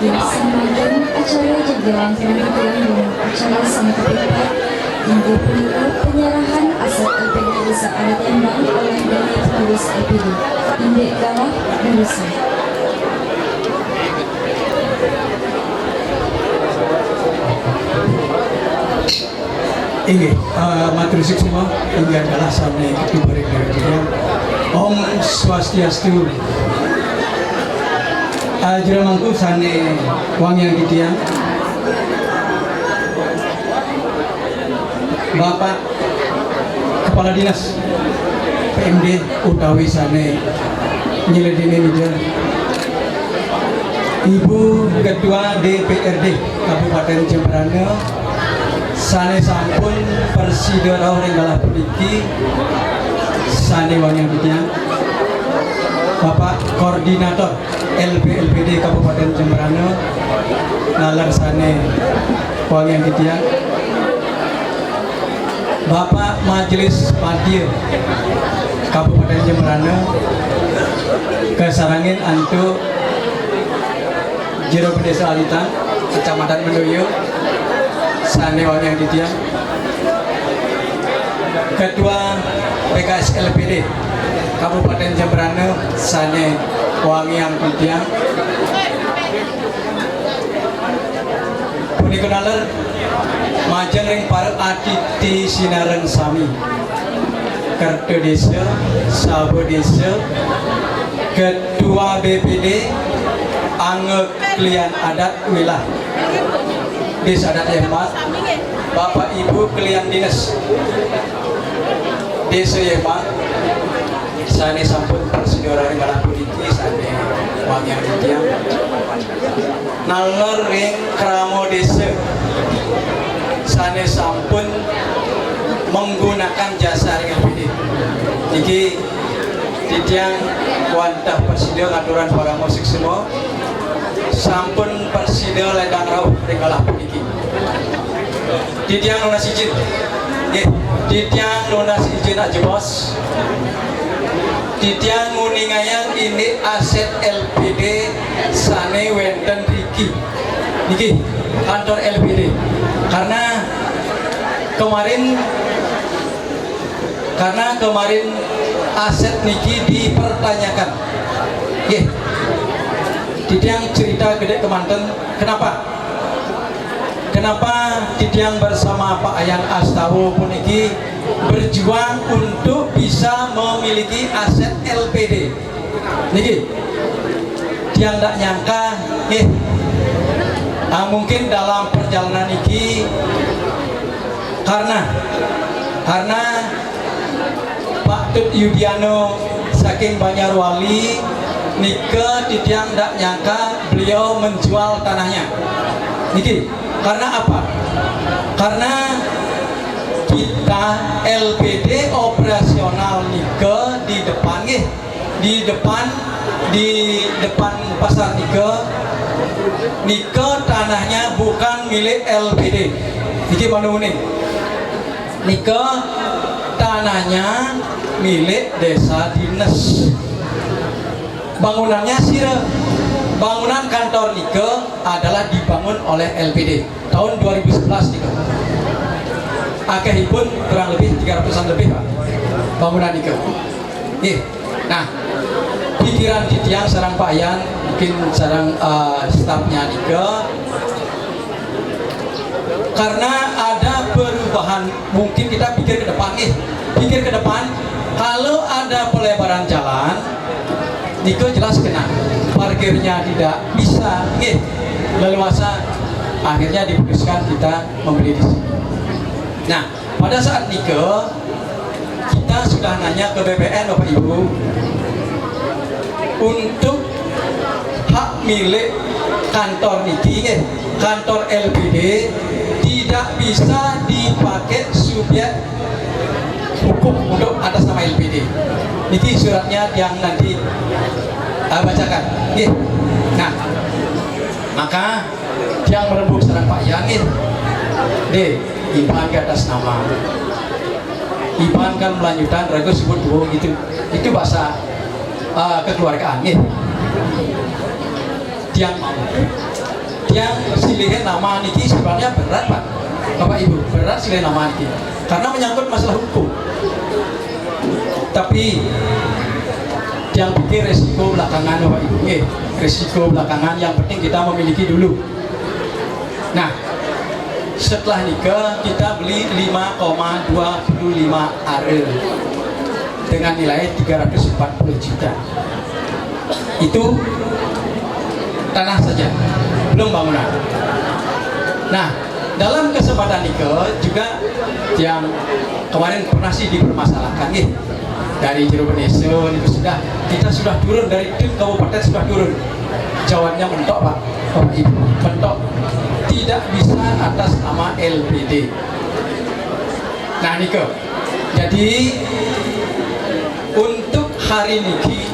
Sambungan acara jajaran penampilan dengan acara sangat tepat hingga penyerahan aset LPD Desa Adatembang oleh dari pengurus LPD Indek Galah Darussa. Ini matur semua ini adalah sampai ketua Rektor Om Swastiastu. Jeramangku sane wang yang ditiang Bapak Kepala Dinas PMD utawi sane nyeledeni media Ibu Ketua DPRD Kabupaten Jemberana sane sampun persido rawuh Galah puniki sane wang yang ditiang Bapak Koordinator LPD Kabupaten Jemberana nalar sane wang yang ditiang Bapak Majelis Padia Kabupaten Jemberana kesarangin antu Jero Desa Alitan Kecamatan Mendoyo sane wang yang ditiang Ketua PKS LPD Kabupaten Jemberana sane wangi yang ditiang punika nalar majeng ring para aditi sinareng sami Kerto Desa Sabo Desa Ketua BPD Ange Klian Adat Wilah Desa Adat Yemat Bapak Ibu Klian Dinas Desa Yemat sane sampun persido rawuh Galah puniki sane wang yang ditiang nalar ring kramo desa sane sampun menggunakan jasa ring LPD niki ditiang wantah persido ngaturan para musik semua sampun persido ledang rawuh ring Galah puniki ditiang lunas izin nggih ditiang lunas izin aja bos ditiang nguningayang ini aset LPD sane wenten riki niki kantor LPD karena kemarin aset niki dipertanyakan ditiang cerita gede kemanten kenapa ditiang bersama Pak Ayan Astawo puniki berjuang untuk bisa memiliki aset LPD niki tiang tak nyangka mungkin dalam perjalanan niki karena Pak Tut Yudiano saking Banyarwali nike tiang tak nyangka beliau menjual tanahnya niki karena apa? Karena kita LPD operasional nike di depan pasar nike tanahnya bukan milik LPD niki manuning nike tanahnya milik desa dinas bangunannya sira bangunan kantor nike adalah dibangun oleh LPD tahun 2011 nike akehipun kurang lebih 300-an lebih Pak bangunan nike nah pikiran ditiang sarang Pak Yan mungkin sarang stafnya nike karena ada perubahan mungkin kita pikir ke depan kalau ada pelebaran jalan nike jelas kena parkirnya tidak bisa leluasa akhirnya diputuskan kita membeli di sini. Nah pada saat nike kita sudah nanya ke BPN Bapak Ibu untuk hak milik kantor niki kantor LPD tidak bisa dipakai subjek hukum untuk atas nama LPD niki suratnya yang nanti bacakan nah maka yang merembuk sarang Pak Yan IBAN ke atas nama. IBAN kan melanjutkan ragu sebut dua gitu. Itu bahasa kekeluargaan ya. Tiang silihin nama niki sebenarnya berat Pak, Bapak Ibu, berat silihin nama niki karena menyangkut masalah hukum. Tapi yang pikir resiko belakangan Bapak Ibu, resiko belakangan, yang penting kita memiliki dulu. Nah, setelah nikah kita beli 5,25 are dengan nilai 340 juta. Itu tanah saja, belum bangunan. Nah, dalam kesempatan nikah juga yang kemarin pernah sih dipermasalahkan nih, dari Jero Beneso itu kita sudah turun dari tim kabupaten, sudah turun. Jawabnya mentok Pak, Bapak Ibu, mentok, tidak bisa atas nama LPD. Nah nikah, jadi untuk hari niki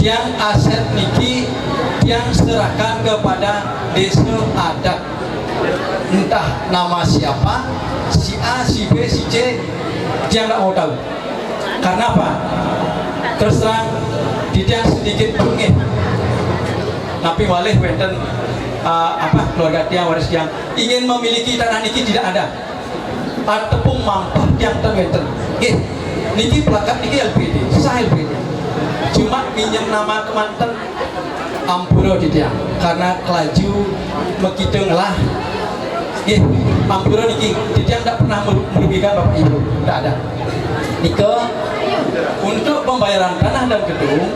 yang aset niki yang serahkan kepada desa adat, entah nama siapa, si A, si B, si C, dia nggak mau tahu. Karena apa? Terus terang, dia sedikit pengeh. Tapi walih wenten keluarga tiang waris yang ingin memiliki tanah niki tidak ada. Tepung mampah yang terwenten. Niki pelakat niki LPD, sah LPD. Cuma pinjam nama kemanten ampuro di tiang karena kelaju mekideng lah. Ampuro niki di tiang tidak pernah merugikan Bapak Ibu, tidak ada. Nike untuk pembayaran tanah dan gedung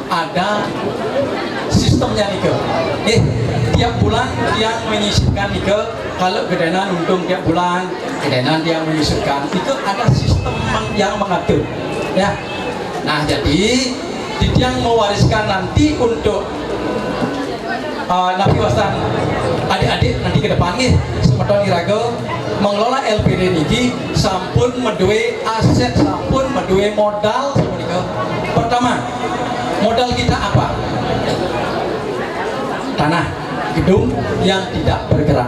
ada sistemnya nike. Tiap bulan dia menyisihkan nike. Kalau gedenan untung tiap bulan, gedenan dia menyisihkan. Itu ada sistem yang mengatur. Ya. Nah jadi yang mewariskan nanti untuk Nabi Wasan adik-adik nanti ke depan nih semeton iraga mengelola LPD niki sampun medue aset, sampun medue modal semenika. Pertama, modal kita apa? Tanah, gedung yang tidak bergerak.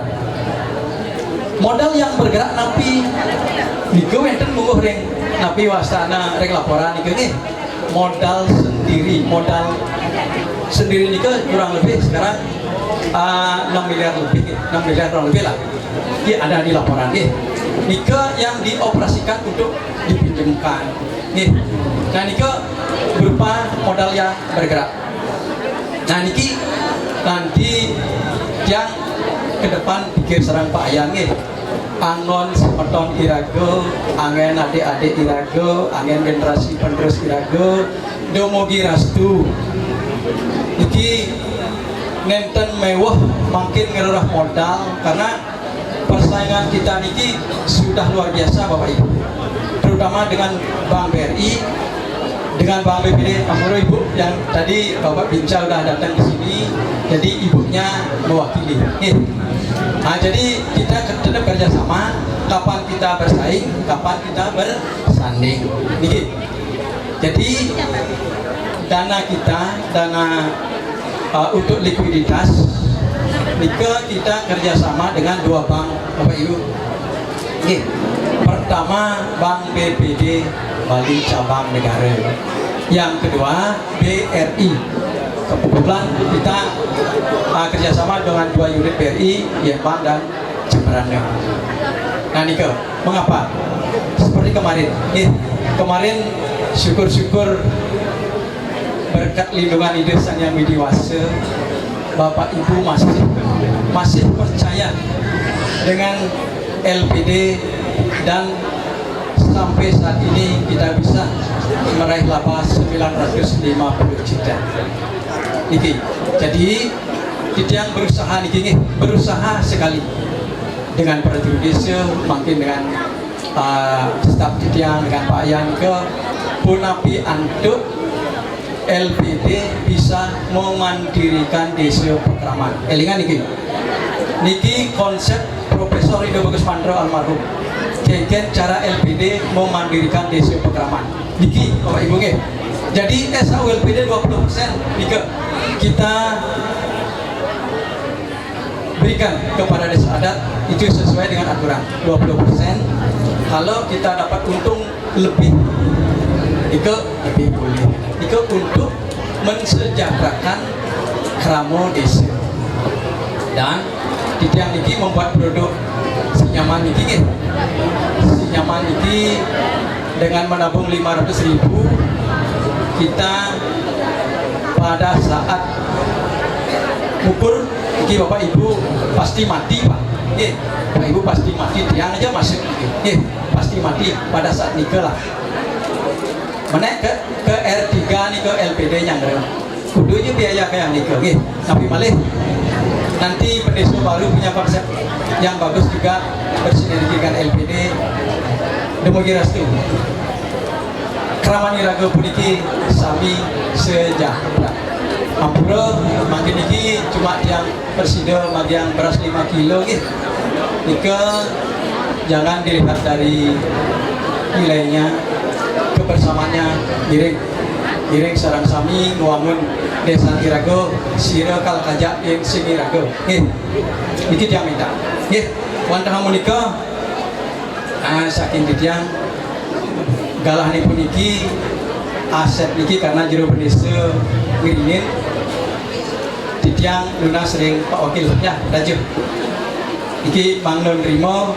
Modal yang bergerak napi niku wenten mungguh ring napi wasana ring laporan niku nggih. Modal sendiri niku kurang lebih sekarang 6 miliar lebih, 6 miliar kurang lebih lah. Ini ada di laporan nggih. Niku yang dioperasikan untuk dipinjamkan. Nggih. Nah niku berupa modal yang bergerak. Nah niki nanti yang ke depan pikir serang Pak Ayang nggih. Angon semeton irago, angen adik-adik irago, angen generasi penerus irago, domogi rastu. Iki nenten mewah makin ngerurah modal karena persaingan kita niki sudah luar biasa Bapak Ibu. Terutama dengan Bank BRI, dengan Bank BPD, Ampuro Ibu yang tadi Bapak Binca udah datang di sini, jadi ibunya mewakili. Nah, jadi kita tetap kerjasama. Kapan kita bersaing, kapan kita bersanding. Niki. Jadi dana kita, untuk likuiditas, kita kerjasama dengan 2 bank, Bapak Ibu. Niki. Pertama Bank BPD Bali Cabang Negara. Yang kedua BRI. Kebetulan kita kerjasama dengan 2 unit BRI, Yembang dan Jemberana. Nah Nike, mengapa? Seperti kemarin, kemarin syukur-syukur berkat lindungan ide Sang Yang Widiwasa, Bapak Ibu masih percaya dengan LPD dan sampai saat ini kita bisa meraih laba 950 juta. Niki. Jadi yang berusaha niki berusaha sekali dengan prajurit desa, makin dengan staf titiang dengan Pak Ayang ke punapi antuk LPD bisa memandirikan desa Pekraman. Elingan niki konsep Profesor Ridho Bagus Mandro almarhum. Kengken cara LPD memandirikan desa Pekraman. Niki Bapak Ibu nggih. Jadi SAU LPD 20% niki kita berikan kepada desa adat itu sesuai dengan aturan 20%. Kalau kita dapat untung lebih, itu lebih boleh. Itu untuk mensejahterakan kramo desa. Dan titiang ini membuat produk senyaman ini. Senyaman ini dengan menabung 500.000, kita pada saat ukur ini bapak ibu pasti mati pak. Bapak ibu pasti mati, tiang aja masuk pasti mati pada saat nikah lah. Menaik ke R3 nih ke LPD nya kudunya biaya kayak nikah tapi malih nanti pendesa baru punya konsep yang bagus juga bersinergi dengan LPD. Demikian restu Kraman Iraga puniki sami sejahtera. Ampura makin ini cuma yang persida yang beras 5 kilo Nika jangan dilihat dari nilainya, kebersamaannya. Giring sarang sami nguangun desa Iraga sira kal kajak yang sing Iraga dikit yang minta wantah menika saking titiang galah nih puniki aset niki karena jero pendesa wiringin titiang luna sering Pak Wakil ya lanjut iki Mang Non Rimo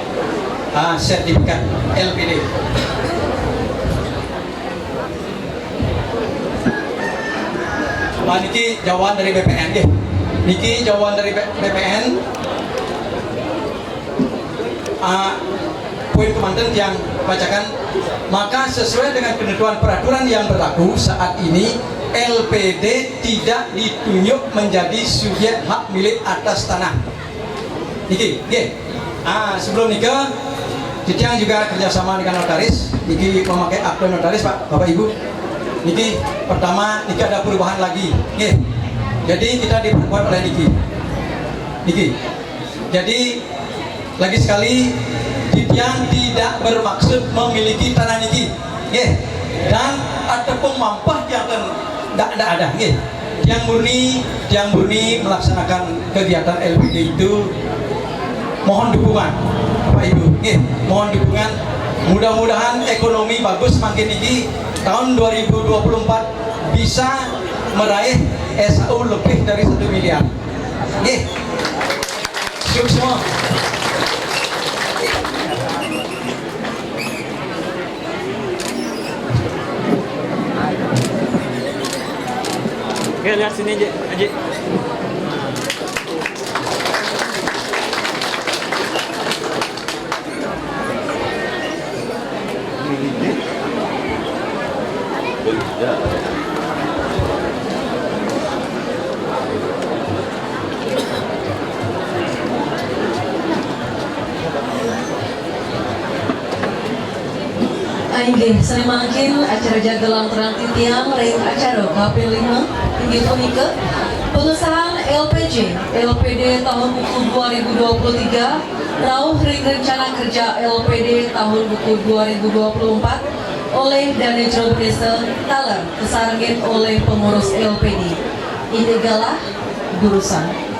sertifikat LPD. Niki jawaban dari BPN niki jawaban dari BPN. Poin kemanten yang bacakan, maka sesuai dengan ketentuan peraturan yang berlaku saat ini LPD tidak ditunjuk menjadi subjek hak milik atas tanah. Niki, sebelum nikah, Titiang juga kerjasama dengan notaris. Niki memakai akte notaris Pak, Bapak Ibu. Niki pertama, Niki ada perubahan lagi. Jadi kita diperkuat oleh Niki. Jadi lagi sekali, Titiang tidak bermaksud memiliki tanah Niki. Dan ada pemampah yang tidak ada. Yang murni melaksanakan kegiatan LPD itu mohon dukungan Bapak Ibu. Mohon dukungan. Mudah-mudahan ekonomi bagus makin ini tahun 2024 bisa meraih SAU lebih dari 1 miliar. Siap semua. Oke, lihat sini aja. Inggih seni mangkin acara jagelang terang titiang ring acara KP 5 inggih punika pengesahan LPJ LPD tahun buku 2023 rauh ring rencana kerja LPD tahun buku 2024 oleh Danijro Desa Taler kesarangin oleh pengurus LPD. Ini galah gurusan.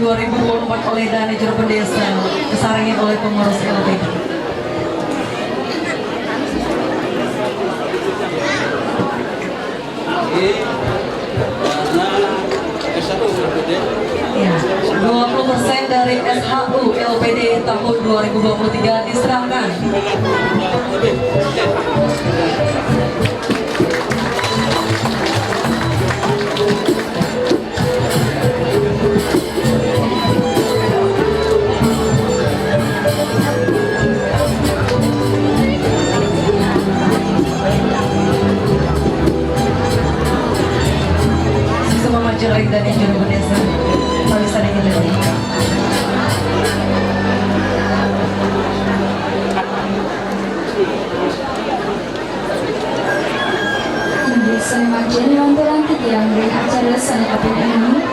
2024 oleh Manajer Pendesa, disarangi oleh pengurus LPD. Ya, 20% dari SHU LPD tahun 2023 diserahkan. Semua majelis dari Juru Desa, bisa diketahui. Semakin lantaran tiang dan acara sana KPM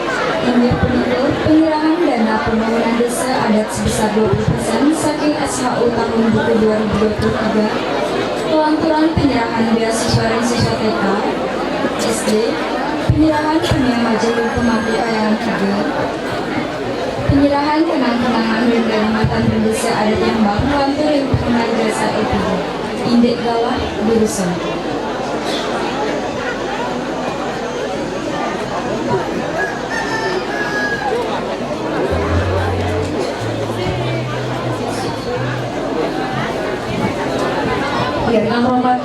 ini penduduk penyerahan dana pembangunan desa adat sebesar 20% saking SHU tahun buku 2023, pelanturan penyerahan beasiswa dan siswa TK, SD, penyerahan pendiam majelis pemakaian juga, penyerahan kenang-kenangan dan kalimantan desa adat yang baru pelantur yang pengenal desa itu, indek galah Durusan. Ya, dengan hormat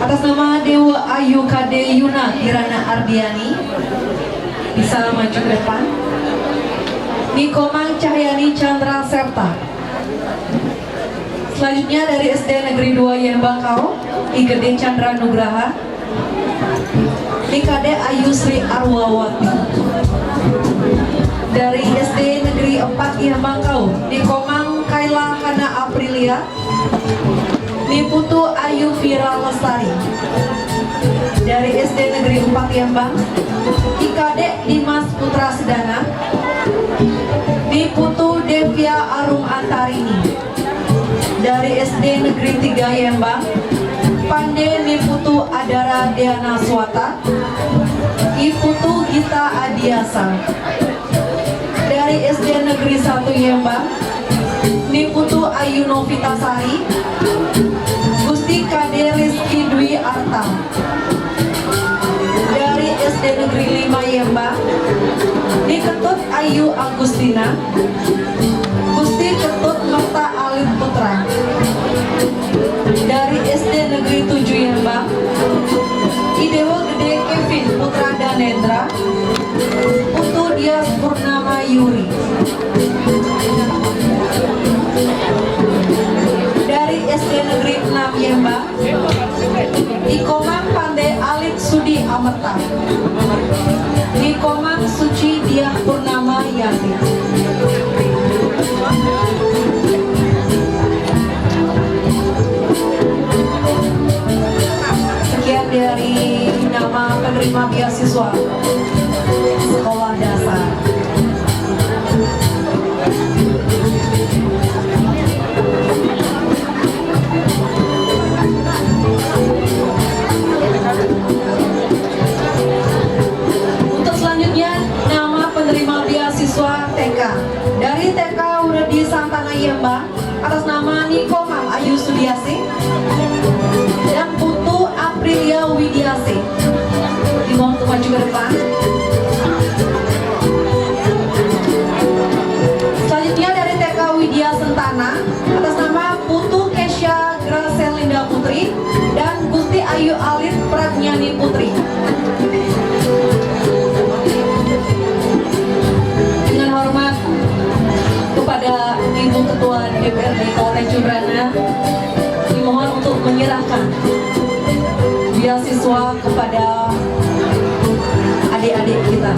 atas nama Dewa Ayu Kade Yuna Kirana Ardiani bisa maju ke depan. Nikomang Cahyani Chandra Serta. Selanjutnya dari SD Negeri 2 Yembangkau, Igede Chandra Nugraha. Nikade Ayu Sri Arwawati. Dari SD Negeri 4 Yembangkau, Nikomang Kaila Hana Aprilia. Niputu Ayu Vira Lestari. Dari SD Negeri 4 Yembang, Ikade Dimas Putra Sedana. Niputu Devia Arum Antarini. Dari SD Negeri 3 Yembang, Pande Niputu Adara Deana Swata. Iputu Gita Adiasa. Dari SD Negeri 1 Yembang, Niputu Ayu Novitasari. Gusti Kade Rizky Dwi Arta. Dari SD Negeri 5 Yembang, Niketut Ayu Agustina. Gusti Ketut Merta Alit Putra. Dari SD Negeri 7 Yembang, Idewa Gede Kevin Putra Danendra. Putu Dias Purnama Yuri. Dari SD Negeri 6 Yembang, Ikomang Pande Alit Sudi Amerta. Ikomang Suci Diah Purnama Yanti. Sekian dari nama penerima beasiswa sekolah dasar. Untuk selanjutnya nama penerima beasiswa TK. Dari TK Uredi Santana Yembang atas nama Nikomang Ayu Sudiasi dan Putu Aprilia Widiasi. Dimohon untuk maju ke depan. Selanjutnya dari TK Widya Sentana atas nama Putu Kesha Gracelinda Putri dan Gusti Ayu Alit Pratnyani Putri. Dengan hormat kepada Ibu Ketua DPRD Kabupaten Jembrana, dimohon untuk menyerahkan beasiswa kepada adik-adik kita.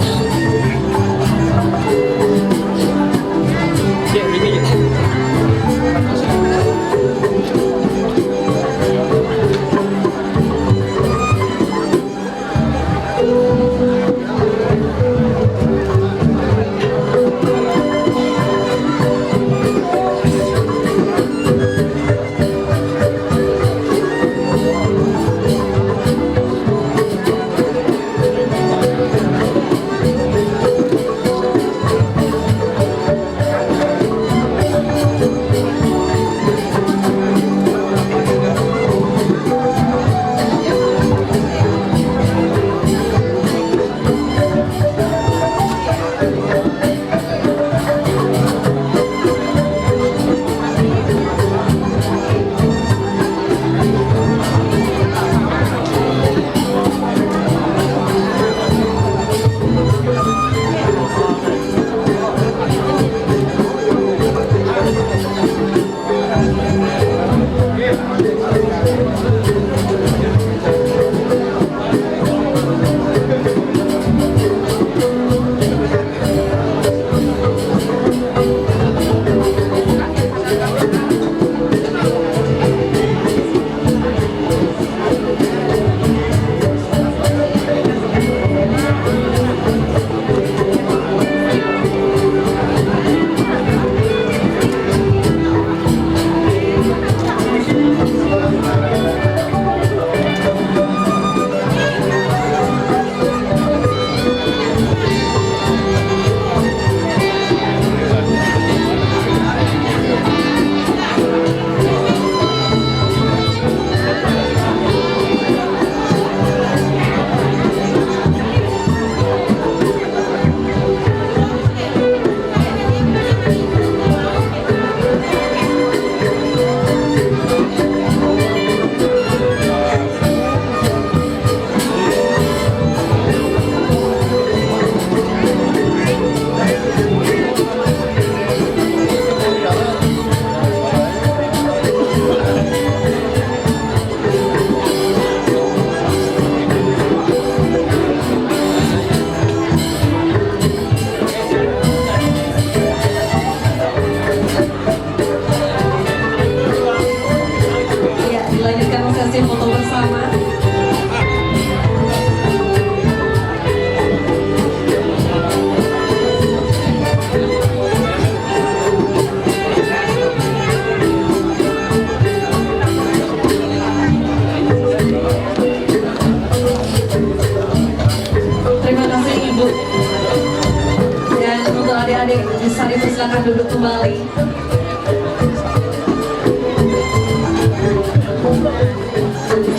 duduk kembali.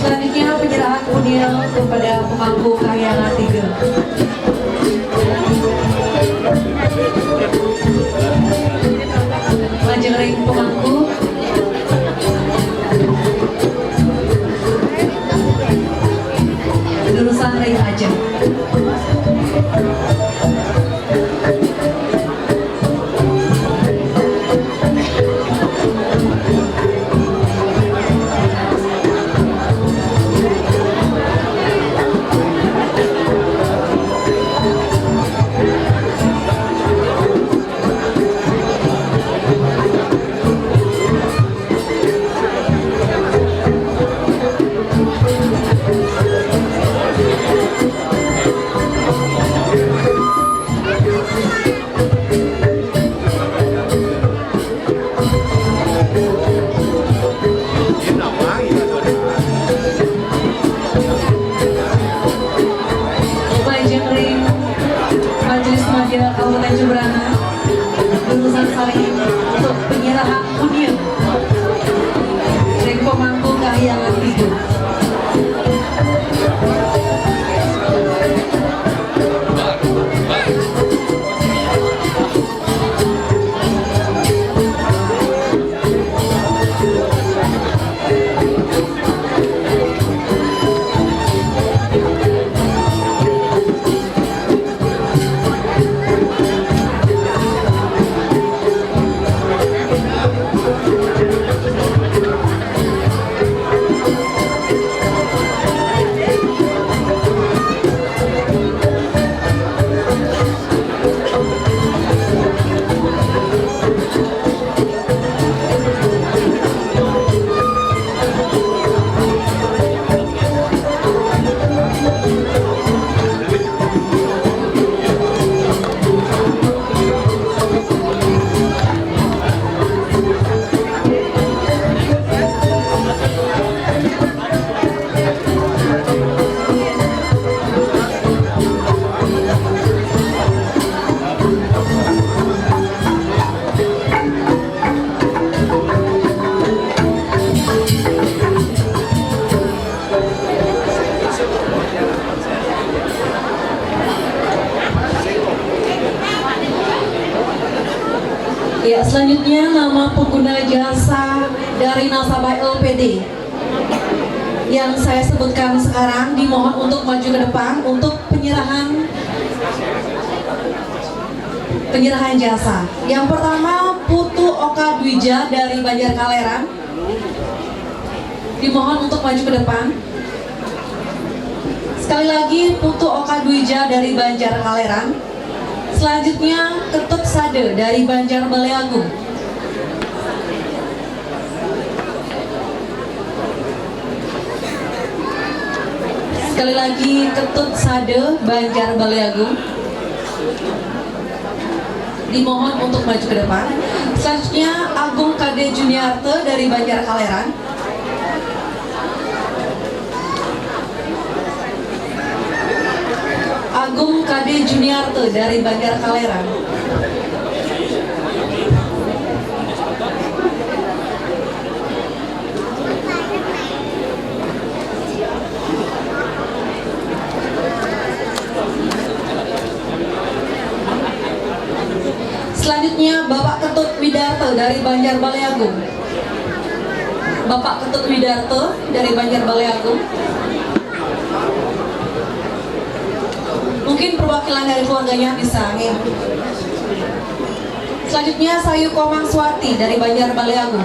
Selanjutnya penyerahan undian kepada pemangku Kahyangan 3. Lajeng ring pemangku. Jurusan ring aja. Majelis Media Kabupaten Jemberana jurusan saling untuk penyerahan undian ring pemangku Kahyangan 3. Ya, selanjutnya nama pengguna jasa dari nasabah LPD yang saya sebutkan sekarang dimohon untuk maju ke depan untuk penyerahan jasa. Yang pertama Putu Oka Dwija dari Banjar Kaleran, dimohon untuk maju ke depan. Sekali lagi Putu Oka Dwija dari Banjar Kaleran. Selanjutnya Ketut Sade dari Banjar Baleagung. Sekali lagi Ketut Sade Banjar Baleagung. Dimohon untuk maju ke depan. Selanjutnya Agung Kade Juniarte dari Banjar Kaleran. Agung Kade Juniarte dari Banjar Kaleran. Selanjutnya Bapak Ketut Widarto dari Banjar Baleagung. Bapak Ketut Widarto dari Banjar Baleagung. Mungkin perwakilan dari keluarganya bisa nih. Selanjutnya Sayu Komang Swati dari Banjar Baleagung.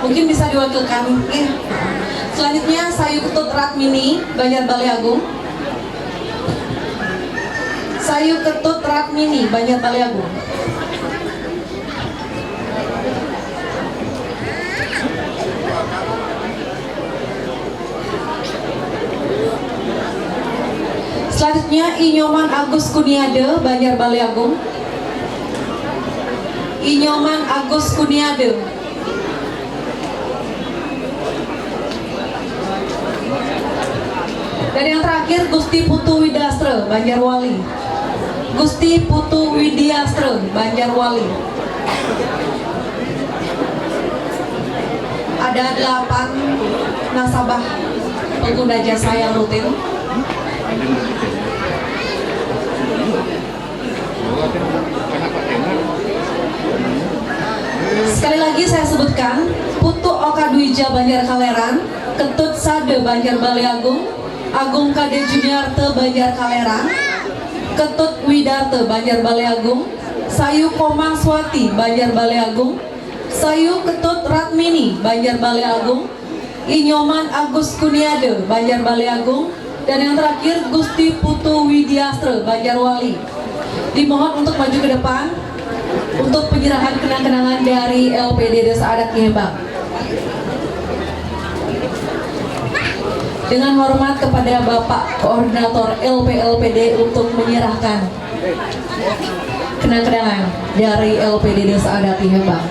Mungkin bisa diwakilkan nih. Selanjutnya Sayu Ketut Ratmini Banjar Baleagung. Sayu Ketut Ratmini Banjar Baleagung. Selanjutnya Inyoman Agus Kuniade Banjar Baleagung. Inyoman Agus Kuniade. Dan yang terakhir Gusti Putu Widastra Banjarwali. Gusti Putu Widiastra Banjarwali. Ada 8 nasabah pengguna jasa yang rutin. Sekali lagi saya sebutkan, Putu Okadwija Banjar Kaleran, Ketut Sade Banjar Baliagung, Agung Kade Juniarte Banjar Kaleran, Ketut Widarte Banjar Baliagung, Sayu Komang Swati Banjar Baliagung, Sayu Ketut Ratmini Banjar Baliagung, Inyoman Agus Kuniade Banjar Baliagung, dan yang terakhir Gusti Putu Widiastra Banjarwali. Dimohon untuk maju ke depan untuk penyerahan kenang-kenangan dari LPD Desa Adat Kihembang. Dengan hormat kepada Bapak Koordinator LPD untuk menyerahkan kenang-kenangan dari LPD Desa Adat Kihembang.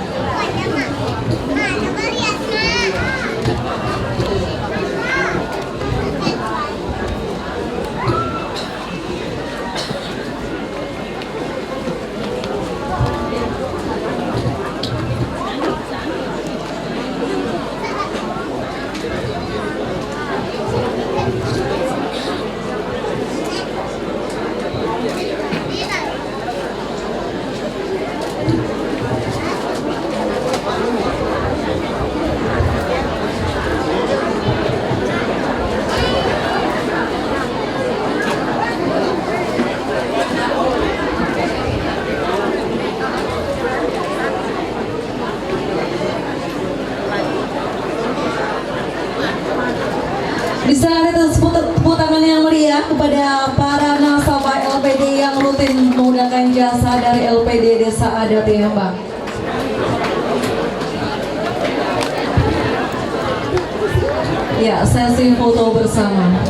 Bisa ada tepuk tangan yang meriah kepada para nasabah LPD yang rutin menggunakan jasa dari LPD Desa Adat Kihembang. Ya, sesi foto bersama.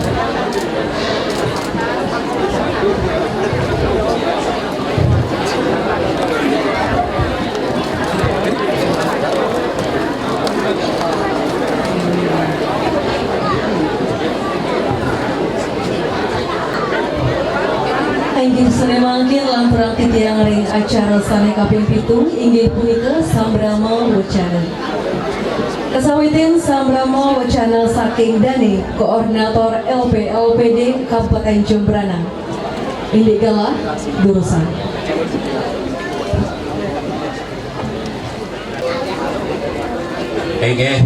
Inggih sene mangkin lanturang titiang ring acara sane kaping 7 inggih punika sambrama wacana. Kasawitin sambrama wacana saking Dani Koordinator LPD Kabupaten Jembrana. Inggih galah durusan. Inggih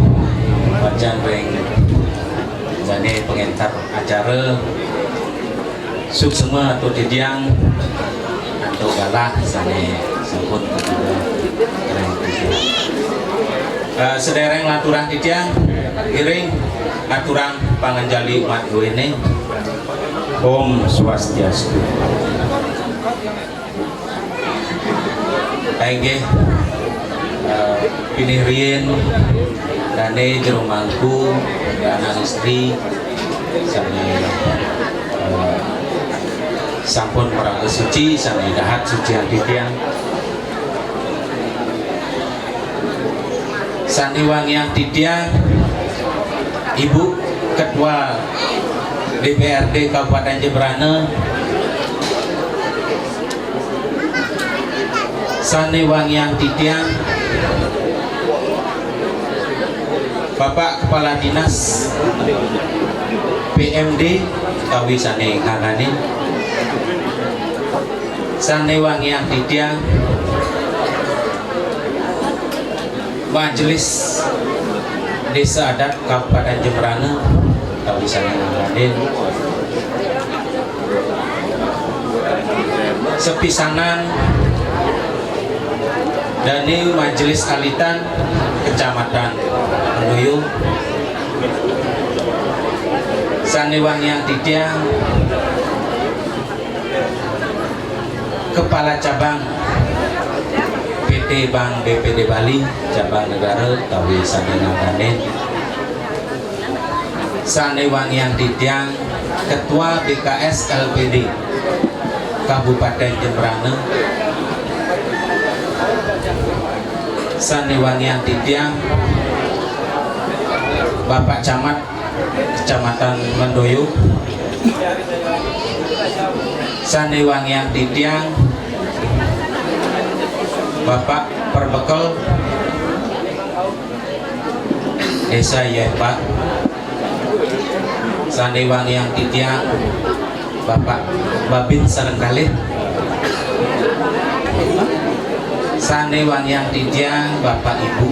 wajan ring jane pengentar acara suksema atau didiang atau galah sane sampun sedereng laturang didiang iring laturang panganjali umat ini Om Swastiastu. Inggih pilih rien dane jero mangku anak istri sane sampun merangga suci sami dahat sucian titiang sandiwangiang titiang Ibu Ketua DPRD Kabupaten Jembrana sandiwangiang titiang Bapak Kepala Dinas PMD kawi sane kangane sanewangiang titiang Majelis Desa Adat Kabupaten Jembrana kawi sane kangane sepisanan dari Majelis Alitan Kecamatan Mendoyo sanewangiang titiang Kepala Cabang PT Bank BPD Bali Cabang Negara kawi sanenangane sanewangiang titiang Ketua BKS LPD Kabupaten Jembrana sanewangiang titiang Bapak Camat Kecamatan Mendoyo Sandewangian titiang Bapak Perbekel Desa Yemba. Sandewangian titiang Bapak Babin Sarengkalih. Sandewangian titiang Bapak Ibu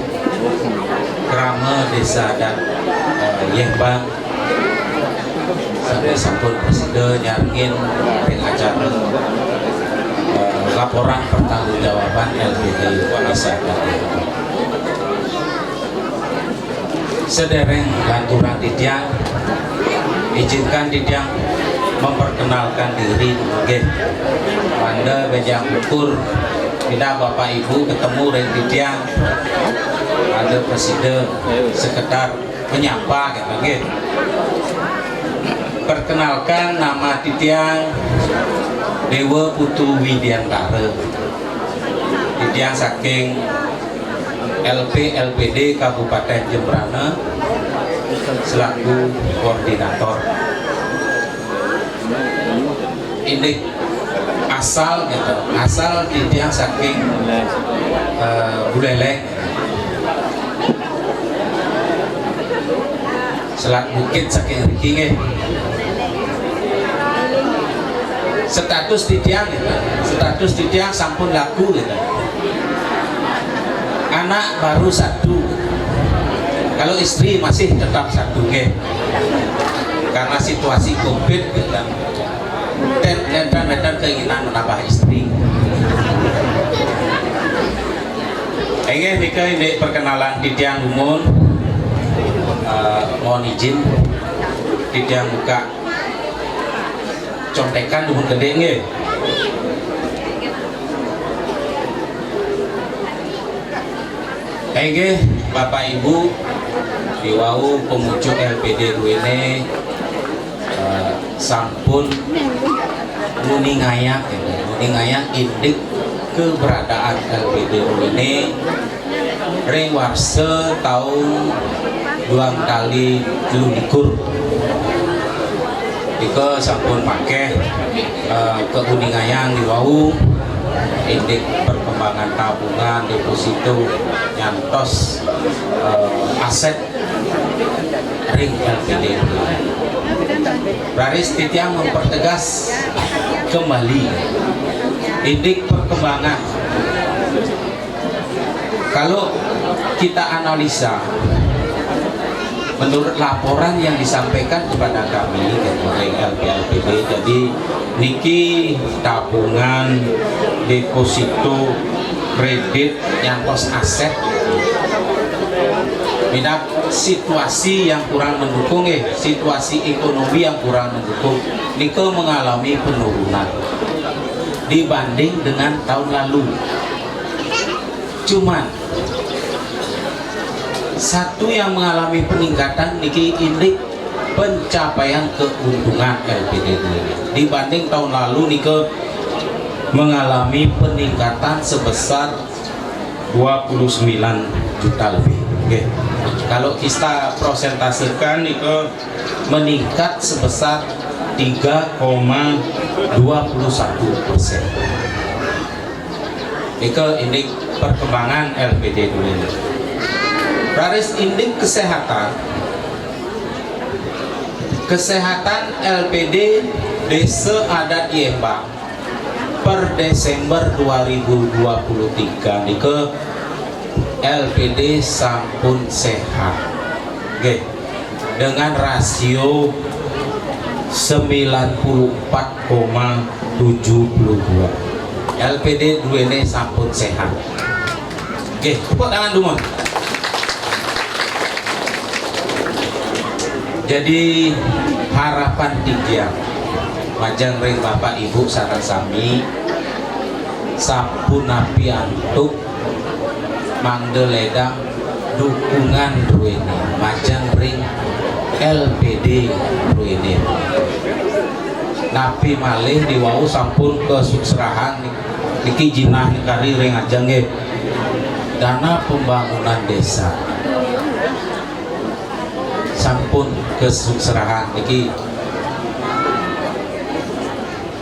Krama Desa dan Yemba. Sampai sampun presiden nyarngin acara laporan pertanggungjawaban LPD Desa dan Yemba. Sedereng lanturan titiang, izinkan titiang memperkenalkan diri. Nggih, Anda bejang ukur tidak Bapak Ibu ketemu dengan titiang, ada presiden sekedar menyapa gitu. Nggih. Perkenalkan, nama titiang Dewa Putu Widiantara. Titiang saking LPD Kabupaten Jembrana selaku koordinator. Ini asal gitu, asal titiang saking Buleleng Selat Bukit saking Rikinge. Status titiang gitu, status titiang sampun laku gitu. Anak baru satu, kalau istri masih tetap satu ke, karena situasi COVID dan keinginan menambah istri. Ini perkenalan titiang umum. Mohon izin titiang buka contekan dumun gede nggih. Nggih, Bapak Ibu diwau pemucuk LPD ini sampun nguningayak indik keberadaan LPD ini ring warse tahun 2 kali 7 Ika sampun pakai keuningan di wau indik perkembangan tabungan deposito nyantos aset ring LPD. Raris titiang mempertegas kembali indik perkembangan. Kalau kita analisa menurut laporan yang disampaikan kepada kami dari LPD, jadi niki tabungan deposito kredit nyantos aset beda situasi yang kurang mendukung situasi ekonomi yang kurang mendukung niko mengalami penurunan dibanding dengan tahun lalu. Cuman satu yang mengalami peningkatan niki indik pencapaian keuntungan LPD dibanding tahun lalu niko mengalami peningkatan sebesar 29 juta lebih. Oke. Kalau kita prosentasekan niko meningkat sebesar 3,21%. Niko indik perkembangan LPD dulu ini. Raris indik kesehatan LPD Desa Adat Yemba per Desember 2023 nike LPD sampun sehat. Oke. Dengan rasio 94,72 LPD duene sampun sehat. Oke, tepuk tangan dulu. Jadi harapan tiga majang ring Bapak Ibu sareng sami sampun napi antuk mangdeledang dukungan duene majang ring LPD duene napi malih diwau sampun kesukserahan niki jinah nikari ring ajang dana pembangunan desa sampun kesukserahan niki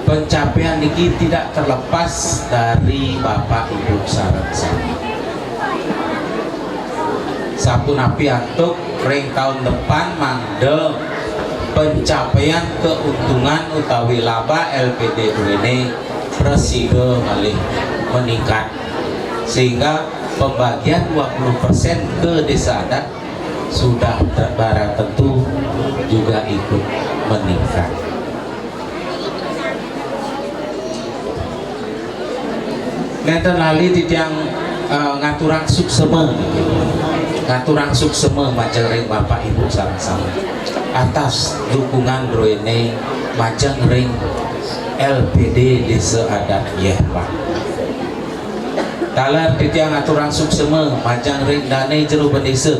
pencapaian niki tidak terlepas dari Bapak Ibu sareng sami. Sapunapi antuk ring tahun depan mangde pencapaian keuntungan utawi laba LPD ini presiden malih meningkat, sehingga pembagian 20% ke desa adat sudah barang tentu juga ikut meningkat. Ngeten lali titiang ngaturang suksema, ngaturang suksema majeng ring Bapak Ibu sama-sama atas dukungan roene majeng ring LPD desa adat Yehwa. Talar titiang ngaturang suksema majeng ring dane jero desa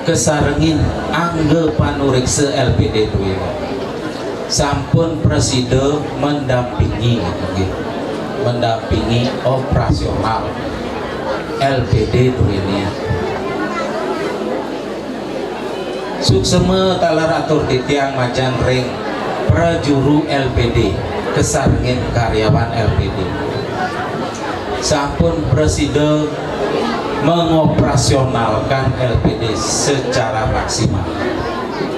kesarengin angge panuriksa LPD roene. Sampun presiden mendampingi mendampingi operasional LPD dunia. Suksema talar atur titiang majang ring prajuru LPD kesarengin karyawan LPD. Sampun presiden mengoperasionalkan LPD secara maksimal,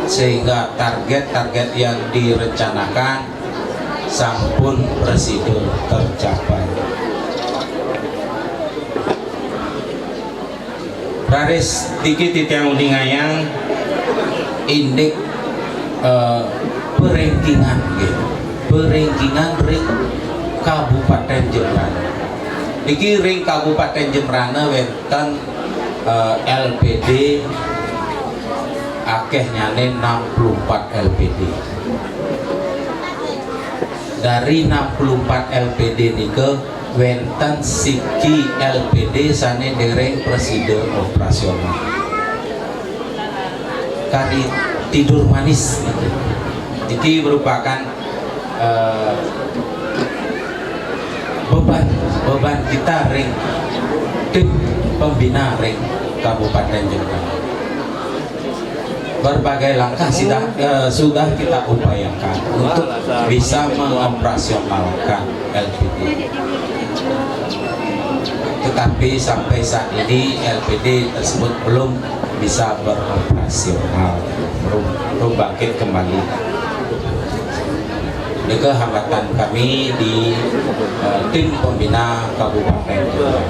sehingga target-target yang direncanakan sampun presiden tercapai. Raris dikit titiang uningyang indeks perengkingan gitu. Perengkingan ring Kabupaten Jembrana. Iki ring Kabupaten Jembrana wonten LPD akeh nyane 64 LPD. Dari 64 LPD nike wenten siki LPD sane dereng presiden operasional. Kari tidur manis iki merupakan beban kita ring tim pembina ring Kabupaten Jembrana. Berbagai langkah sudah kita upayakan untuk bisa mengoperasionalkan LPD. Tetapi sampai saat ini LPD tersebut belum bisa beroperasional, belum bangkit kembali. Ini hambatan kami di tim pembina Kabupaten Jembrana.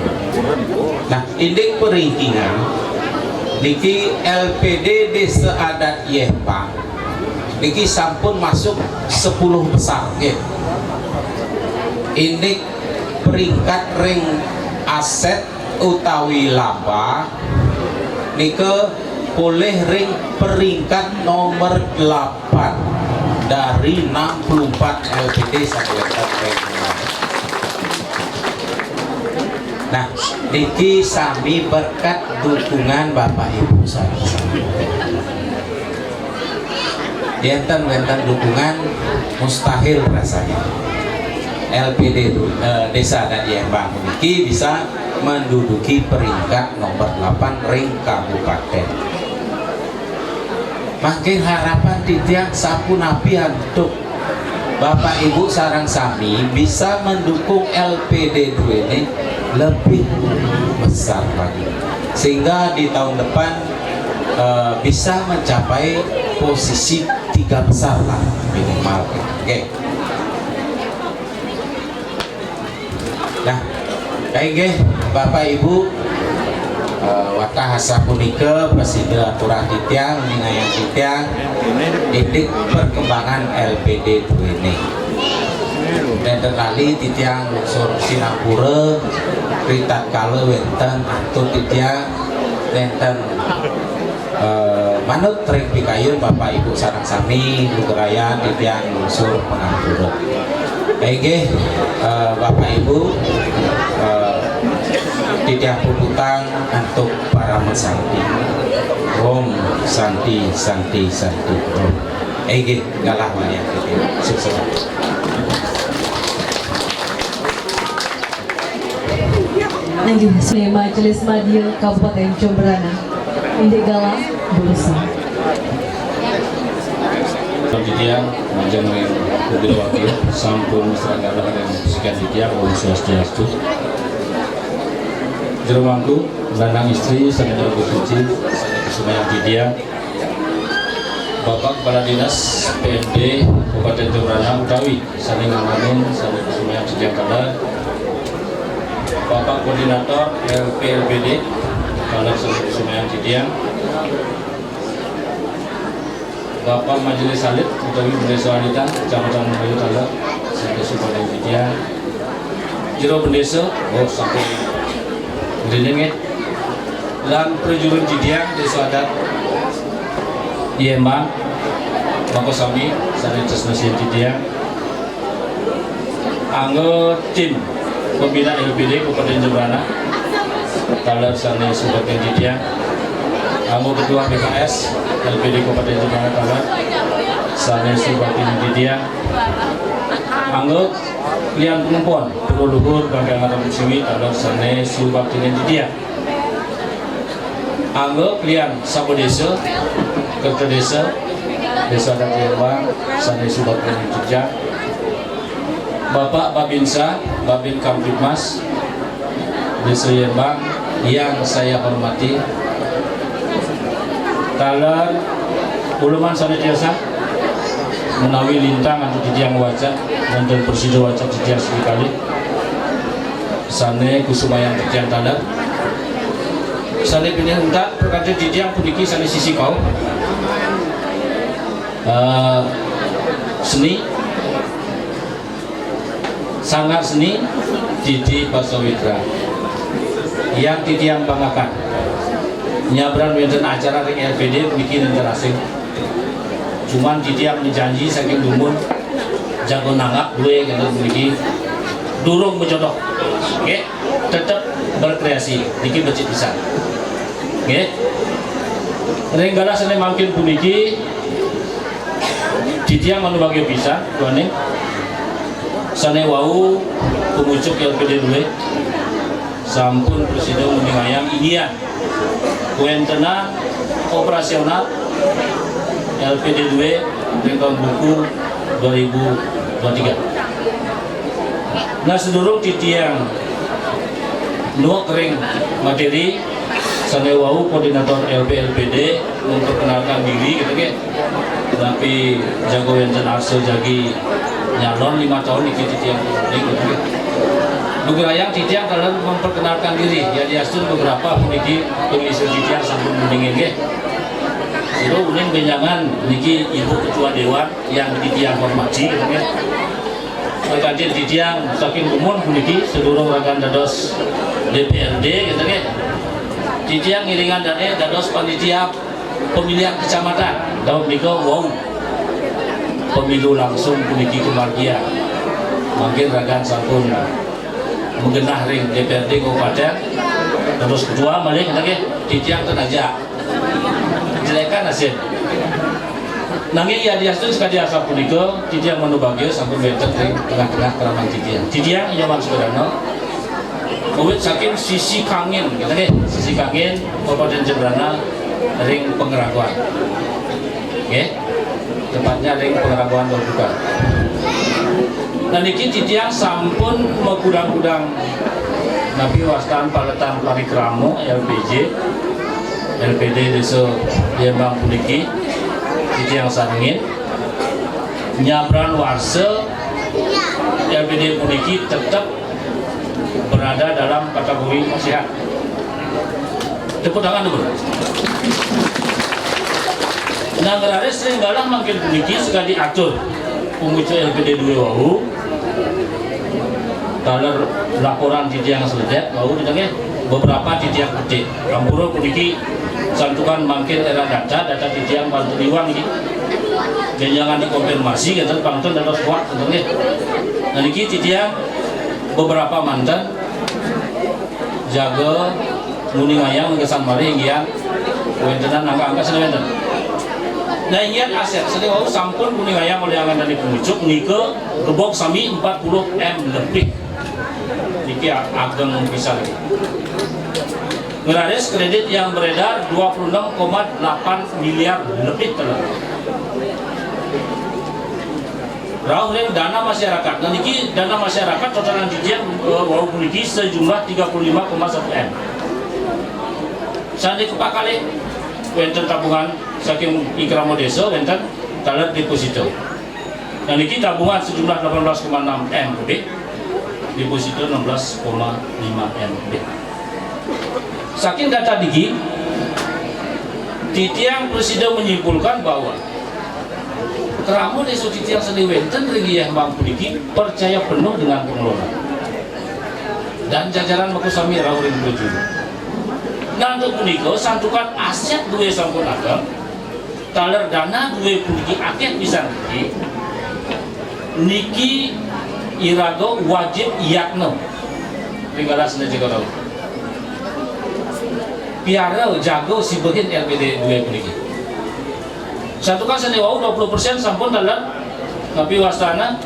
Nah, indeks peringkingan niki LPD desa adat Yehpa niki sampun masuk 10 besar gitu. Indeks peringkat ring aset utawi laba nike boleh ring peringkat nomor 8 dari 64 LPD sampai ring. Nah, niki sami berkat dukungan Bapak Ibu sama-sama. Enten dukungan mustahil rasanya. LPD desa adat Yehpa niki bisa menduduki peringkat nomor 8 ring kabupaten. Makin harapan titiang sapunapi untuk Bapak Ibu sarang sami bisa mendukung LPD ini lebih besar lagi, sehingga di tahun depan bisa mencapai posisi 3 besar lah minimal. Oke. Nah, kayak Bapak Ibu watah hasa punika presiden aturan titiang ningayang titiang indeks perkembangan LPD ini. Dan terkali titiang unsur Singapura ritat kala wenten atau titiang wenten manut ring pikayun Bapak Ibu sareng sami lugeraya titiang unsur pengapura. Baik Bapak Ibu titiang puputang untuk para mesanti. Om Santi Santi Santi Om. Galah banyak sukses. Lanjut, Majelis Madya Kabupaten Jembrana, Indek Galah, Berusaha. Didiang Majeng Ring Mobil Wakil sampun masyarakat yang sikat Didiang Om Swastiastu Jerumangku lanang istri Sanada Suci Sumayang Didiang Bapak Kepala Dinas PND Kabupaten Jembrana utawi saling ngamanin saling Sumayang Didiang Kala Bapak Koordinator LPLBD Kala Sumayang Didiang Bapak Majelis Salib utawi Bendesa Wanita Kecamatan Melayu Tala sampai Supadang Didiang Jero Bendesa sampai Gerinenge lan Prejurun Didiang Desa Adat Yemang Mako Sami Sari Cesnasian Didiang Anggo tim Pembina LPD Kabupaten Jembrana Tala Sani Supadang Didiang Anggo Ketua BKS LPD Kabupaten Jembrana Tala Sani Supadang Didiang Anggo Lian Pengumpul Pulau Luhur Bangkai Ngarap Siwi Tala Sani Supadang Didiang Anggo Lian Sabo Desa Kerta Desa Desa Adat Yembang Sani Supadang Didiang Bapak Babinsa Babin Kamtipmas Desa Yembang yang saya hormati Talar Uluman Sanitiasa menawi lintang atau Didiang wajah dan Presiden wajah Didiang sekali Sane Kusumayang Didiang Talar Sane pindah untak perkata Didiang puniki Sane sisi kau seni sangat seni Didi Pasawitra yang Didiang banggakan nyabran wonten acara ring LPD bikin asing cuman Didiang menjanji saking dumun jago nanggap gue kalau begini durung menjodoh oke tetap berkreasi dikit becik bisa oke renggala sene makin puniki Didiang manu bagi bisa tuane sane wau pengucuk LPD 2 sampun Presiden meningayang inian kuentena operasional LPD 2 di tahun buku 2023. Nah sedurung Didiang nuak kering materi sanewau koordinator LPLPD memperkenalkan diri gitu kan tapi jago yang jenazah jagi nyalon 5 tahun iki Didiang gitu kan Nugrayang Didiang dalam memperkenalkan diri ya diasun beberapa puniki pengisi Didiang sampun mendingin nggih. Itu uning benjangan niki Ibu Ketua Dewan yang Didiang hormati gitu nggih. Perkajian Didiang saking umum puniki sedurung rakan dados DPRD gitu nggih. Didiang ngiringan dane dados panitia pemilihan kecamatan tahun nika wong pemilu langsung puniki kemargia. Mungkin rakan sampun menggenah ring DPRD Kabupaten terus kedua balik lagi Didiang tenaga jelekan hasil nanging ya diastu sekali asal punika Didiang manubagio sampai betet ring tengah-tengah keraman Didiang nyaman sebenarnya Uwit saking sisi kangin gitu nih sisi kangin Kabupaten Jembrana ring pengeraguan tepatnya ring pengeraguan terbuka. Dan niki Didiang sampun megudang-gudang Nabi Wastan Paletan Parikramo LPJ LPD Desa Yembang puniki Didiang sangin nyabran warse LPD puniki tetap berada dalam kategori sehat. Tepuk tangan dulu. Nah ngerare sering galang makin puniki sekali diatur pengucu LPD 2 wau kalau laporan Didiang selesai wau ditanya beberapa Didiang gede kampuro puniki santukan makin era data Didiang bantu liwang ini dan jangan dikonfirmasi gitu pangton dan kuat tentunya nah ini Didiang beberapa mantan jaga muning ayam ngesan mari inggian wentenan angka-angka sedang nah ingin aset sedih wau sampun kuning ayam oleh angan dari pengucuk nike gebok sami 40 M lebih niki ageng bisa ngerades kredit yang beredar 26,8 miliar lebih telah Rauh yang dana masyarakat. Dan ini dana masyarakat totalan cician wau puniki sejumlah 35,1 M. Sandi kepakale wenten tabungan saking ikramo desa wenten taler deposito. Dan ini tabungan sejumlah 18,6 M lebih, deposito 16,5 M lebih. Saking data digi, Titiang Presiden menyimpulkan bahwa Keramo desa Titiang Seni Wenten Ringi yang mampu diki percaya penuh dengan pengelola dan jajaran Makusami Rauring Berjuru. Nah untuk puniko santukan aset duwe sampun agam, taler dana duwe puniki akeh bisa niki irago wajib yakno tinggalah sene jaga rau piara jago sibehin LPD duwe puniki santukan sene wau 20% sampun taler tapi wastana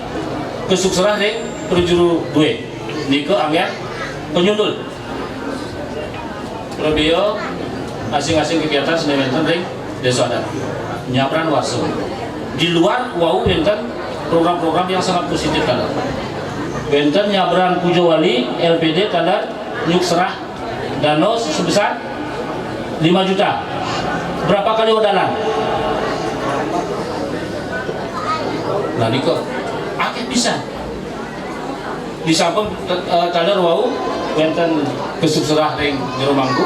kesukserah dek perjuru duwe niko angin penyundul Probio asing-asing kegiatan seni wenten ring desa adat nyabran waso di luar wau wenten program-program yang sangat positif talar wenten nyabran Pujo Wali LPD talar nyuk serah dano sebesar 5 juta berapa kali wadalan nah niko akeh bisa di samping talar wau wenten kesukserah ring jero mangku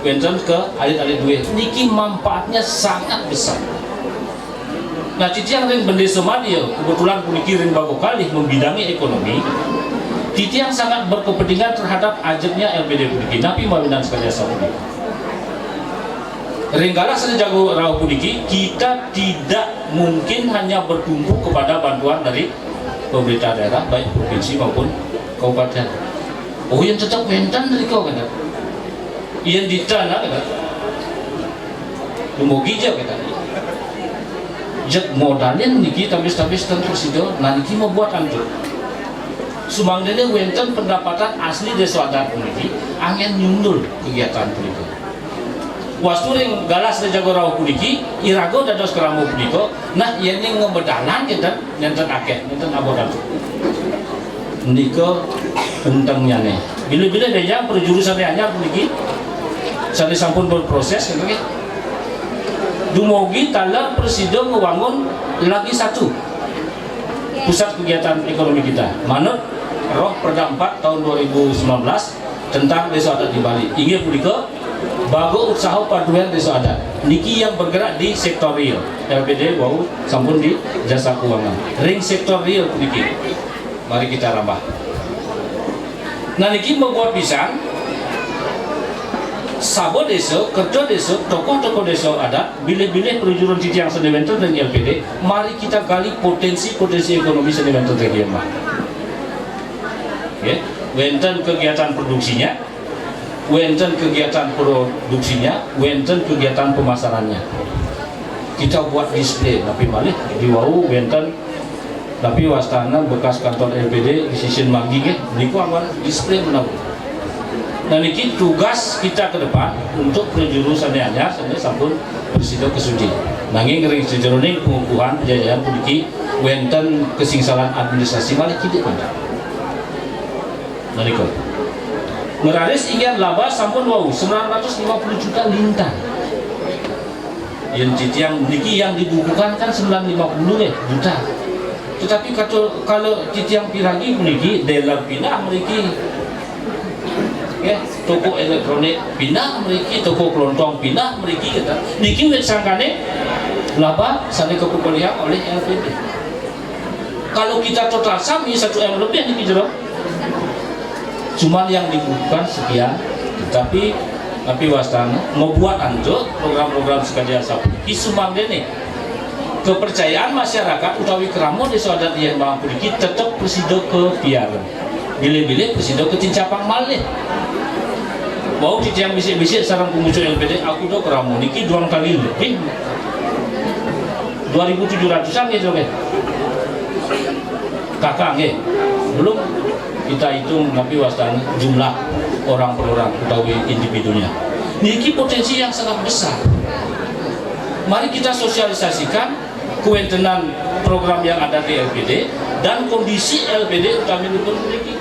wenten ke alit-alit duit niki manfaatnya sangat besar. Nah Titiang ring bendesa Madia kebetulan puniki ring bago kali membidangi ekonomi Titiang sangat berkepentingan terhadap ajetnya LPD puniki napi mawinan sekalian saudara ringgalah sejago rau puniki kita tidak mungkin hanya bertumpu kepada bantuan dari pemerintah daerah baik provinsi maupun kabupaten. Oh yang tetap wenten dari kau kan? Yang di tanah kan? Umugi aja kan? Jat modalin niki tabis-tabis tentu sido, nanti mau buat antu. Sumangdene wenten pendapatan asli desa adat niki, angin nyundul kegiatan puniko. Wastu ring galas jago rau puniki, irago dados keramo puniko. Nah ini ngebedalan kita, nenten akeh, nenten abodan. Niko entengnya nih. Bila-bila dia perjurusan anyar puniki, saat sampun berproses, gitu kan? Dumogi talar presiden ngewangun lagi satu pusat kegiatan ekonomi kita. Manut Roh Perda 4 tahun 2019 tentang desa adat di Bali. Ingat puniko, bago usaha paduan desa adat. Niki yang bergerak di sektor real. LPD wau sampun di jasa keuangan. Ring sektor real puniki. Mari kita rambah. Nah niki membuat pisang sabo desa, kerja desa, tokoh-tokoh desa adat, bilih-bilih perjuruan Titiang Seni Wenten dan LPD, mari kita gali potensi-potensi ekonomi Seni Wenten regional. Okay. Wenten kegiatan produksinya, wenten kegiatan pemasarannya. Kita buat display, tapi balik di wau wenten tapi wastana bekas kantor LPD di sisi Manggi niku aman display menabung. Nah niki tugas kita ke depan untuk penjurusan anyar sampai sampun bersido kesuci. Nanging ngering sejeroning pengukuhan penjajahan puniki wenten kesingsalan administrasi balik kita kan. Nah niku ngeraris ingin laba sampun wau 950 juta lintang. Yang Titiang niki yang dibukukan kan 950 juta. Tetapi kalau Titiang Piragi memiliki dealer pindah memiliki ya, toko elektronik pindah memiliki toko kelontong pindah memiliki kita niki wet sangkane laba sane kepupelian oleh LPD. Kalau kita total sami 1 M lebih niki jero cuman yang dibutuhkan sekian tetapi wastana mau buat anjo program-program sekalian sapu isumang dene kepercayaan masyarakat utawi keramo desa adat yang mampu dikit tetap presido ke piara bilih-bilih presido ke tincapang malih bau Titiang bisik-bisik sarang pengucu LPD aku do keramo niki 2 kali lebih 2.700an gitu kan kakak belum kita hitung tapi wastana jumlah orang per orang utawi individunya niki potensi yang sangat besar. Mari kita sosialisasikan kewentenan program yang ada di LPD dan kondisi LPD kami memiliki.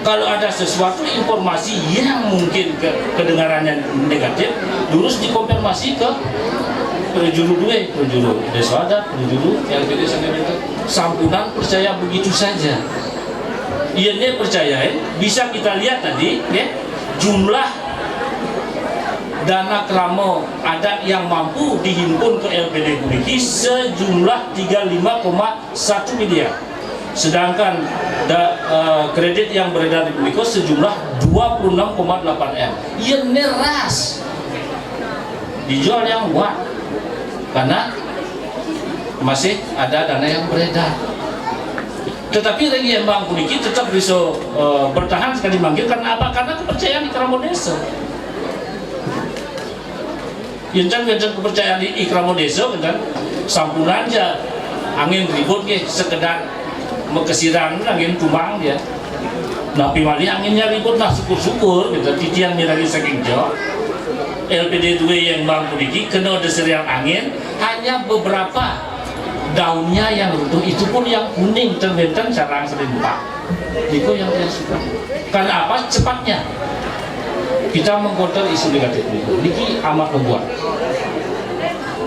Kalau ada sesuatu informasi yang mungkin kedengarannya negatif, terus dikonfirmasi ke penjuru desa adat, penjuru LPD Sanewinter. Sampunan percaya begitu saja. Ianya percayain, bisa kita lihat tadi ya, jumlah dana kramo adat yang mampu dihimpun ke LPD Puniki sejumlah 35,1 miliar. Sedangkan kredit yang beredar di Puniko sejumlah 26,8 M. Ia neras dijual yang kuat karena masih ada dana yang beredar. Tetapi lagi yang Bang Puniki tetap bisa bertahan sekali manggil karena apa? Karena kepercayaan di Kramo Desa. Yang kepercayaan di Kramo Desa kan sampunan aja angin ribut ke sekedar mekesiran angin tumbang dia. Tapi mali anginnya ribut nah syukur-syukur gitu. Titian lagi saking jauh. LPD 2 yang Bang Puniki kena deserian angin hanya beberapa daunnya yang runtuh, itu pun yang kuning terbentang sarang selimpak. Itu yang saya suka. Karena apa? Cepatnya kita mengkonter isu negatif niki amat membuat.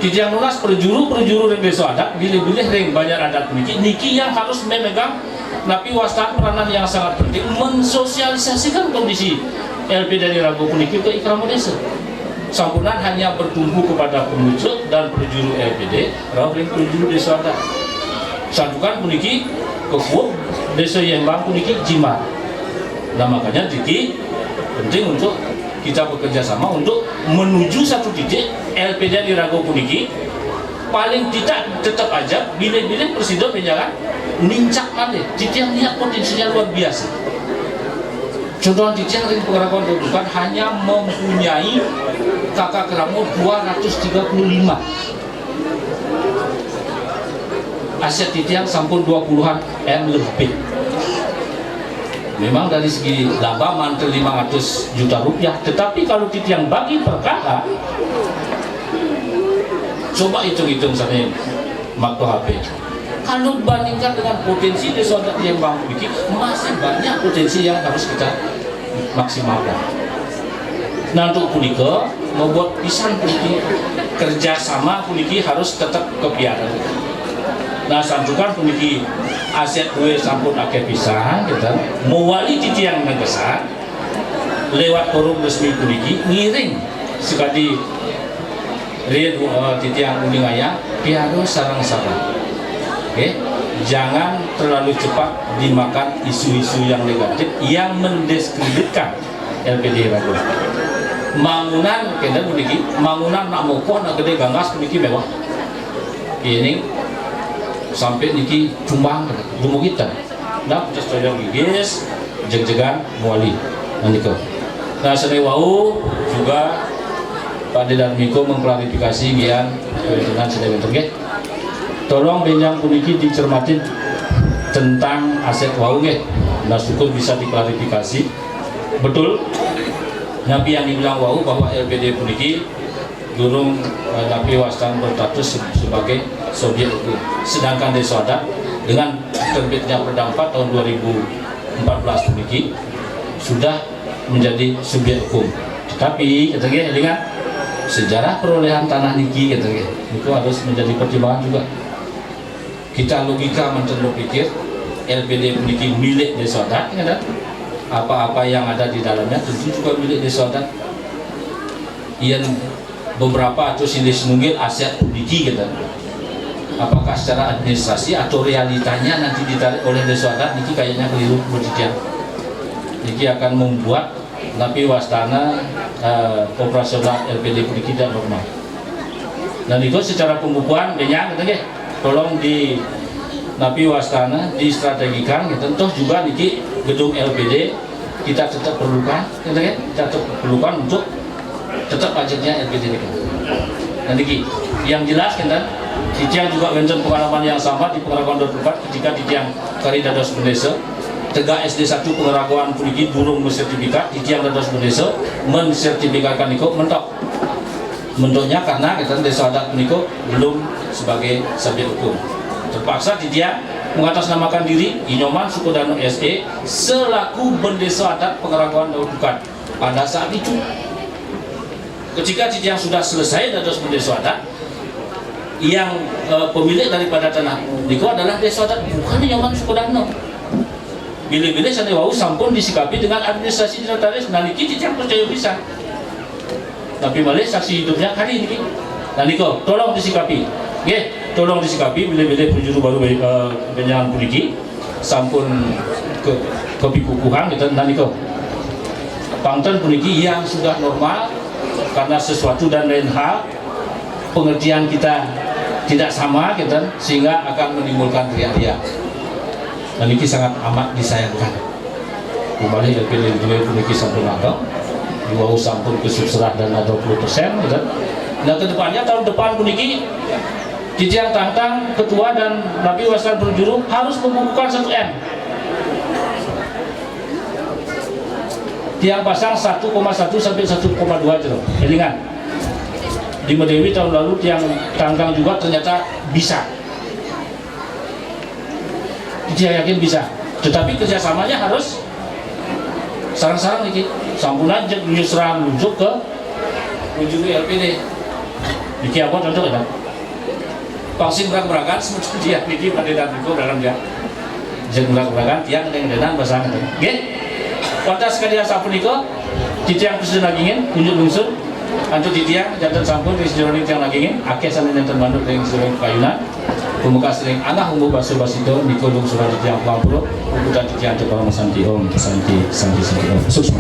Tidak lunas perjuru ring desa adat, bilih-bilih ring banyak adat niki yang harus memegang napi wastan peranan yang sangat penting mensosialisasikan kondisi LPD dari Rago Puniki ke Kramo Desa. Sampunan hanya bertumbuh kepada pengucut dan perjuru LPD, ring perjuru desa adat. Santukan Puniki kekuat desa yang Bang Puniki jimat. Nah makanya Diki penting untuk kita bekerja sama untuk menuju satu titik LPD di Rago Puniki. Paling tidak tetap aja bila-bila presiden menjalan nincak mandi titik yang lihat potensinya luar biasa. Contoh titik yang ring pengerakon kedudukan hanya mempunyai kakak Kramo 235 aset titik yang sampun 20-an M lebih. Memang dari segi laba mantel 500 juta rupiah, tetapi kalau titik yang bagi per kakak, coba hitung-hitung sana makro HP. Kalau bandingkan dengan potensi desa adat yang Bang Puniki, masih banyak potensi yang harus kita maksimalkan. Nah untuk Puniko membuat pisan Puniki kerjasama Puniki harus tetap kebiaran. Nah santukan Puniki aset gue sampun akeh pisan kita mewali titik yang besar lewat forum resmi Puniki ngiring sekali titik yang uning ayah piano sarang-sarang. Oke, jangan terlalu cepat dimakan isu-isu yang negatif yang mendiskreditkan LPD Rago. Mangunan kena Puniki, mangunan nak mokoh nak gede gangas Puniki mewah. Ini sampai niki cumbang rumah kita nak just toyong gigis jeg-jegan muali nanti kau. Nah senewau juga Pak Dedarmiko mengklarifikasi gian dengan Sanewinter ke. Tolong benjang Puniki dicermati tentang aset wau ke. Nah syukur bisa diklarifikasi betul. Nabi yang dibilang wau bahwa LPD Puniki durung tapi wastan berstatus sebagai subjek hukum. Sedangkan desa adat dengan terbitnya Perda 4 tahun 2014 Puniki sudah menjadi subjek hukum. Tetapi katanya dengan sejarah perolehan tanah niki katanya itu harus menjadi pertimbangan juga. Kita logika berpikir LPD Puniki milik desa adat, kan? Apa-apa yang ada di dalamnya tentu juga milik desa adat. Yang beberapa atau silis nunggil aset Puniki gitu. Apakah secara administrasi atau realitanya nanti ditarik oleh desa adat niki kayaknya keliru berjijian. Niki akan membuat napi wastana operasional LPD Puniki tidak normal. Dan itu secara pembukuan banyak gitu ya. Tolong di napi wastana distrategikan gitu. Toh juga niki gedung LPD kita tetap perlukan gitu ya. Kita tetap perlukan untuk tetap pajaknya LPD ini. Nanti yang jelas kan Titiang juga mention pengalaman yang sama di Pengeraguan 24 ketika Titiang Karidados Bendesa Tegak SD 1 Pengeraguan Puniki durung bersertifikat Titiang Dados Bendesa mensertifikatkan itu mentok Bentuknya karena kita desa adat meniko belum sebagai subjek hukum. Terpaksa dia mengatasnamakan diri Inyoman Sukodano SE selaku bendesa adat Pengeraguan Daudukan pada saat itu. Ketika yang sudah selesai dari bendesa adat, yang pemilik daripada tanah niko adalah desa adat, bukan Inyoman Sukodano. Bila-bila sanewau sampun disikapi dengan administrasi notaris naliki yang percaya bisa. Tapi malah saksi hidupnya hari ini. Nah niko, tolong disikapi. Tolong disikapi bila-bila penjuru baru benyangan puniki sampun ke pikukuhan gitu. Nah niko, pangton puniki yang sudah normal karena sesuatu dan lain hal pengertian kita tidak sama gitu, sehingga akan menimbulkan teriak-teriak. Dan ini sangat amat disayangkan. Kembali ke pilih-pilih puniki sampun agam. Dua sampun ke subserah dan 20%, gitu. Nah kedepannya tahun depan puniki Titiang Tantang ketua dan Nabi Wasan Berjuru harus membukukan 1M. Tiang pasang 1,1 sampai 1,2 jero. Elingan. Di Medewi tahun lalu tiang Tantang juga ternyata bisa. Titiang yakin bisa. Tetapi kerjasamanya harus sarang-sarang ini sampun aja menyusrah menuju ke LPD. Iki apa contoh kan? Vaksin berak-berakan semacam dia ini pada itu dalam dia. Jeng berak-berakan tiang dengan basang itu. Oke? Pada sekali sampun itu titiang presiden lagi ingin tunjuk lungsur. Antu titiang jantan sampun di sejarah tiang lagi ingin. Akeh sana yang terbantu dengan sejarah kayunan. Pemuka sering anak umum baso-basito nikolung surat titiang Pelampuro. Ukutan titiang Jepang Santi Om Santi Om. Sukses.